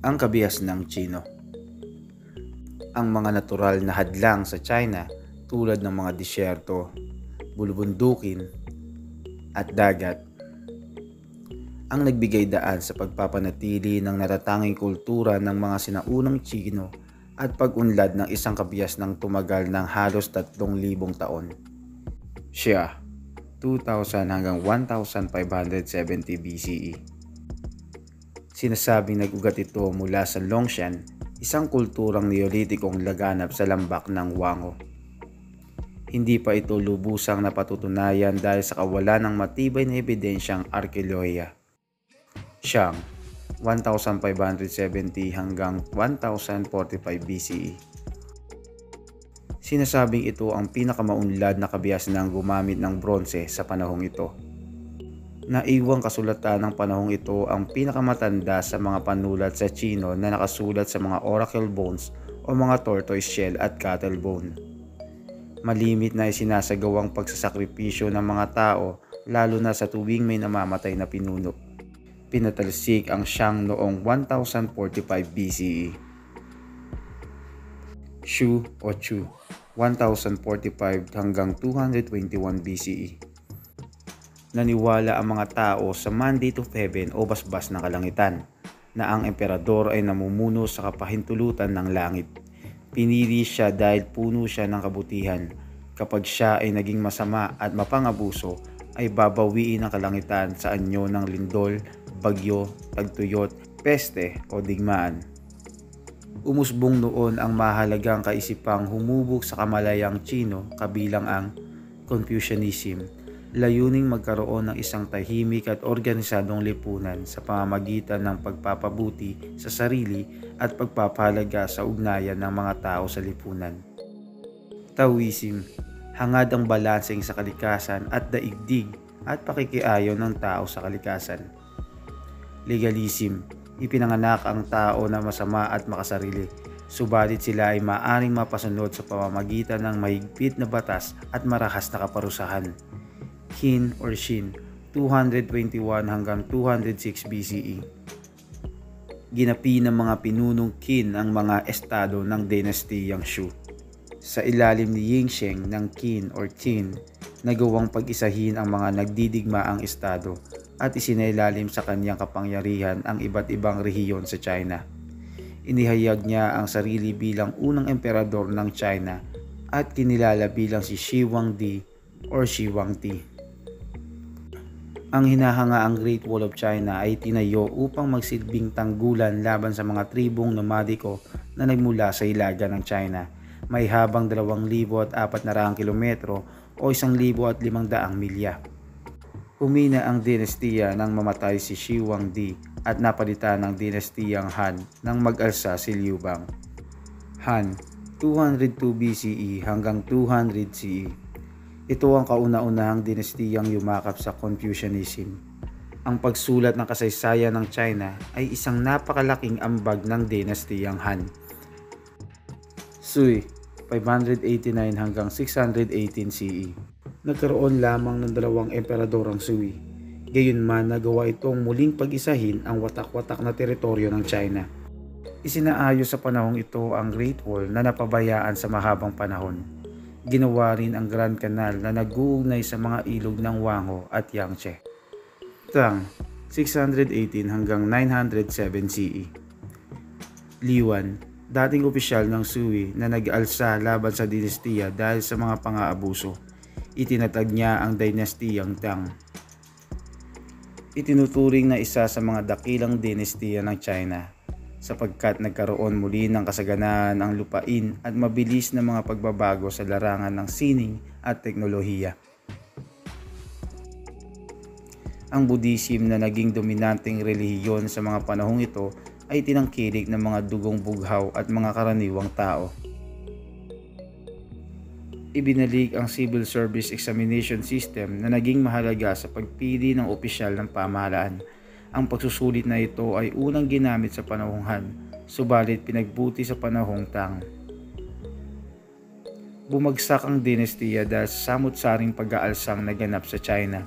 Ang kabias ng Tsino. Ang mga natural na hadlang sa China tulad ng mga disyerto, bulubundukin at dagat ang nagbigay daan sa pagpapanatili ng natatanging kultura ng mga sinaunang Tsino at pag-unlad ng isang kabias ng tumagal ng halos 3,000 taon. Siya, 2,000 hanggang 1,570 BCE. Sinasabing nag-ugat ito mula sa Longshan, isang kulturang neolitikong laganap sa lambak ng Wango. Hindi pa ito lubusang napatutunayan dahil sa kawalan ng matibay na ebidensyang arkeolohiya. Siyang 1,570 hanggang 1,045 BCE. Sinasabing ito ang pinakamaunlad na kabias ng gumamit ng bronse sa panahong ito. Naiwang kasulatan ng panahong ito ang pinakamatanda sa mga panulat sa Tsino na nakasulat sa mga oracle bones o mga tortoise shell at cattle bone. Malimit na isinasagawang pagsasakripisyo ng mga tao lalo na sa tuwing may namamatay na pinuno. Pinatalsik ang Xiang noong 1045 BCE. Shu o Chu, 1045 hanggang 221 BCE. Naniwala ang mga tao sa mandate of heaven o basbas ng kalangitan na ang emperador ay namumuno sa kapahintulutan ng langit. Pinili siya dahil puno siya ng kabutihan. Kapag siya ay naging masama at mapangabuso, ay babawiin ng kalangitan sa anyo ng lindol, bagyo, tagtuyot, peste o digmaan. Umusbong noon ang mahalagang kaisipang humubog sa kamalayang Tsino kabilang ang Confucianism. Layuning magkaroon ng isang tahimik at organisadong lipunan sa pamamagitan ng pagpapabuti sa sarili at pagpapahalaga sa ugnayan ng mga tao sa lipunan. Taoism, hangad ang balanseng sa kalikasan at daigdig at pakikiayon ng tao sa kalikasan. Legalism, ipinanganak ang tao na masama at makasarili, subalit sila ay maaaring mapasunod sa pamamagitan ng mahigpit na batas at marahas na kaparusahan. Qin or Xin, 221 hanggang 206 BCE. Ginapi ng mga pinunong Qin ang mga estado ng dinastiyang Shu. Sa ilalim ni Yingsheng ng Qin or Qin, nagawang pag-isahin ang mga nagdidigmaang estado at isinailalim sa kanyang kapangyarihan ang iba't ibang rehiyon sa China. Inihayag niya ang sarili bilang unang emperador ng China at kinilala bilang si Shi Huangdi or Shi Huangdi. Ang hinahangaang Great Wall of China ay tinayo upang magsilbing tanggulan laban sa mga tribong nomadiko na nagmula sa hilaga ng China. May habang 2,400 kilometro o 1,500 milya. Humina ang dinastiya nang mamatay si Shi Huangdi at napalitan ng dinastiyang Han nang mag-alsa si Liu Bang. Han, 202 BCE hanggang 200 CE. Ito ang kauna-unahang dinastiyang yumakap sa Confucianism. Ang pagsulat ng kasaysayan ng China ay isang napakalaking ambag ng dinastiyang Han. Sui, 589 hanggang 618 CE. Nagkaroon lamang ng 2 emperador ang Sui. Gayunman nagawa itong muling pag-isahin ang watak-watak na teritoryo ng China. Isinaayos sa panahong ito ang Great Wall na napabayaan sa mahabang panahon. Ginawa rin ang Grand Canal na nag-uugnay sa mga ilog ng Wango at Yangtze. Tang, 618 hanggang 907 CE. Liwan, dating opisyal ng Sui na nag-alsa laban sa dinastiya dahil sa mga pang-aabuso. Itinatag niya ang dinastiyang Tang. Itinuturing na isa sa mga dakilang dinastiya ng China sapagkat nagkaroon muli ng kasaganaan ang lupain at mabilis na mga pagbabago sa larangan ng sining at teknolohiya. Ang Buddhism na naging dominanteng relihiyon sa mga panahong ito ay tinangkilik ng mga dugong bughaw at mga karaniwang tao. Ibinalik ang Civil Service Examination System na naging mahalaga sa pagpili ng opisyal ng pamahalaan. Ang pagsusulit na ito ay unang ginamit sa panahong Han, subalit pinagbuti sa panahong Tang. Bumagsak ang dinastiya dahil sa samut-saring pag-aalsang naganap sa China.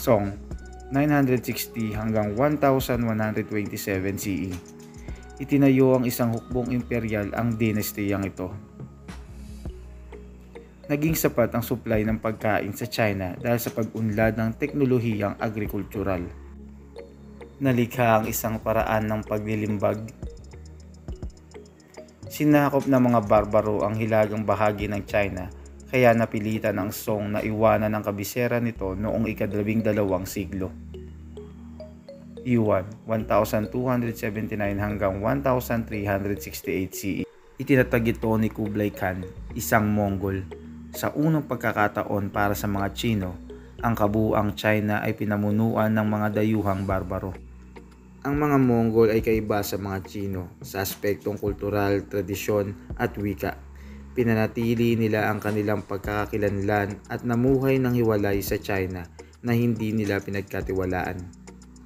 Song 960 hanggang 1127 CE. Itinayo ang isang hukbong imperial ang dinastiyang ito. Naging sapat ang supply ng pagkain sa China dahil sa pag-unlad ng teknolohiyang agrikultural. Nalikha ang isang paraan ng paglilimbag. Sinakop ng mga barbaro ang hilagang bahagi ng China, kaya napilitan ang Song na iwanan ang kabisera nito noong ika-12 siglo. Yuan 1279 hanggang 1368 CE. Itinatag ito ni Kublai Khan, isang Mongol. Sa unang pagkakataon para sa mga Tsino, ang kabuuang China ay pinamunuan ng mga dayuhang barbaro. Ang mga Mongol ay kaiba sa mga Tsino sa aspektong kultural, tradisyon at wika. Pinanatili nila ang kanilang pagkakakilanlan at namuhay ng hiwalay sa China na hindi nila pinagkatiwalaan.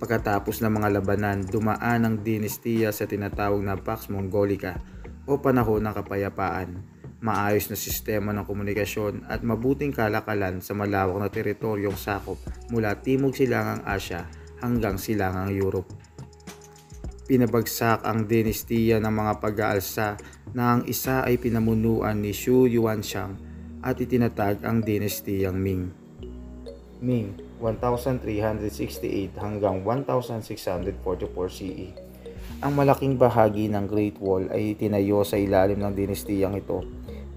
Pagkatapos ng mga labanan, dumaan ang dinastiya sa tinatawag na Pax Mongolica o panahon ng kapayapaan, maayos na sistema ng komunikasyon at mabuting kalakalan sa malawak na teritoryong sakop mula Timog Silangang Asya hanggang Silangang Europe. Pinabagsak ang dinastiya ng mga pag-aalsa na ang isa ay pinamunuan ni Xu Yuanshang at itinatag ang dinastiyang Ming. Ming 1368 hanggang 1644 CE. Ang malaking bahagi ng Great Wall ay itinayo sa ilalim ng dinastiyang ito.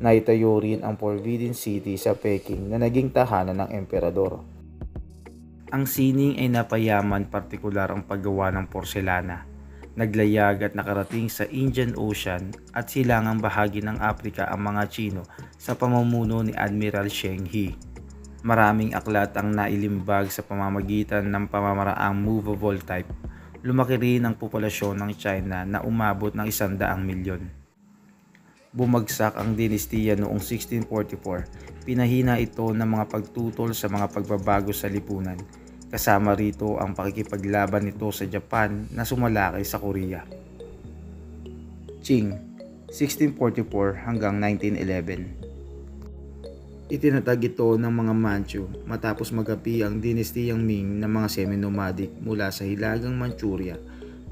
Naitayo rin ang Forbidden City sa Peking na naging tahanan ng emperador. Ang sining ay napayaman, partikular ang paggawa ng porselana. Naglayag at nakarating sa Indian Ocean at silangang bahagi ng Afrika ang mga Tsino sa pamumuno ni Admiral Zheng He. Maraming aklat ang nailimbag sa pamamagitan ng pamamaraang movable type. Lumaki rin ang populasyon ng China na umabot ng 100 milyon. Bumagsak ang dinastiya noong 1644. Pinahina ito ng mga pagtutol sa mga pagbabago sa lipunan. Kasama rito ang pakikipaglaban nito sa Japan na sumalakay sa Korea. Qing 1644 hanggang 1911. Itinatag ito ng mga Manchu matapos magapi ang dinastiyang Ming ng mga semi-nomadic mula sa Hilagang Manchuria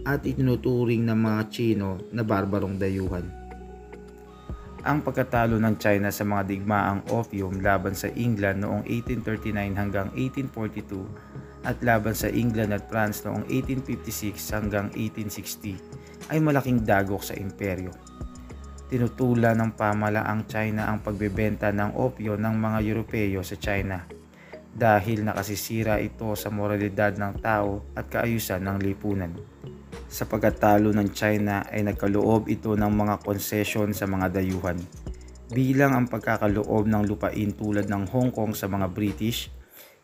at itinuturing ng mga Tsino na barbarong dayuhan. Ang pagkatalo ng China sa mga digmaang opium laban sa England noong 1839 hanggang 1842 at laban sa England at France noong 1856 hanggang 1860 ay malaking dagok sa imperyo. Tinutulan ng pamahalaang China ang pagbebenta ng opyo ng mga Europeo sa China dahil nakasisira ito sa moralidad ng tao at kaayusan ng lipunan. Sa pagkatalo ng China ay nagkaloob ito ng mga konsesyon sa mga dayuhan, bilang ang pagkakaloob ng lupain tulad ng Hong Kong sa mga British.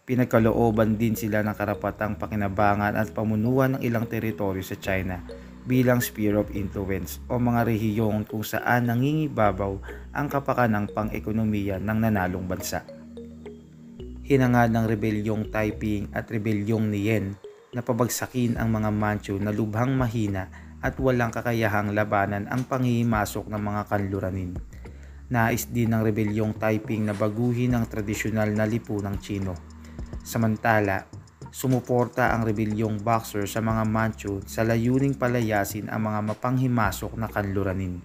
Pinagkalooban din sila ng karapatang pakinabangan at pamunuan ng ilang teritoryo sa China bilang sphere of influence o mga rehiyong kung saan nangingibabaw ang kapakanang pang-ekonomiya ng nanalong bansa. Hinangad ng rebelyong Taiping at rebelyong Nian na pabagsakin ang mga Manchu na lubhang mahina at walang kakayahang labanan ang panghihimasok ng mga kanluranin. Nais din ng rebelyong Taiping na baguhin ang tradisyonal na lipunang Tsino. Samantala, sumuporta ang rebelyong Boxer sa mga Manchu sa layuning palayasin ang mga mapanghimasok na kanluranin.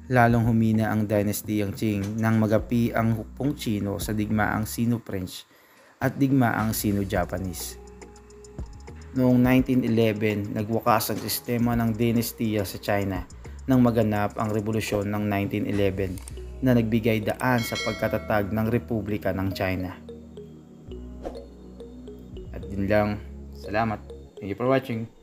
Lalong humina ang dinastiyang Qing nang magapi ang hukbong Tsino sa digmaang Sino-French at digmaang Sino-Japanese. Noong 1911, nagwakas ang sistema ng dinastiya sa China nang maganap ang revolusyon ng 1911 na nagbigay daan sa pagkatatag ng Republika ng China. At din lang, salamat. Thank you for watching.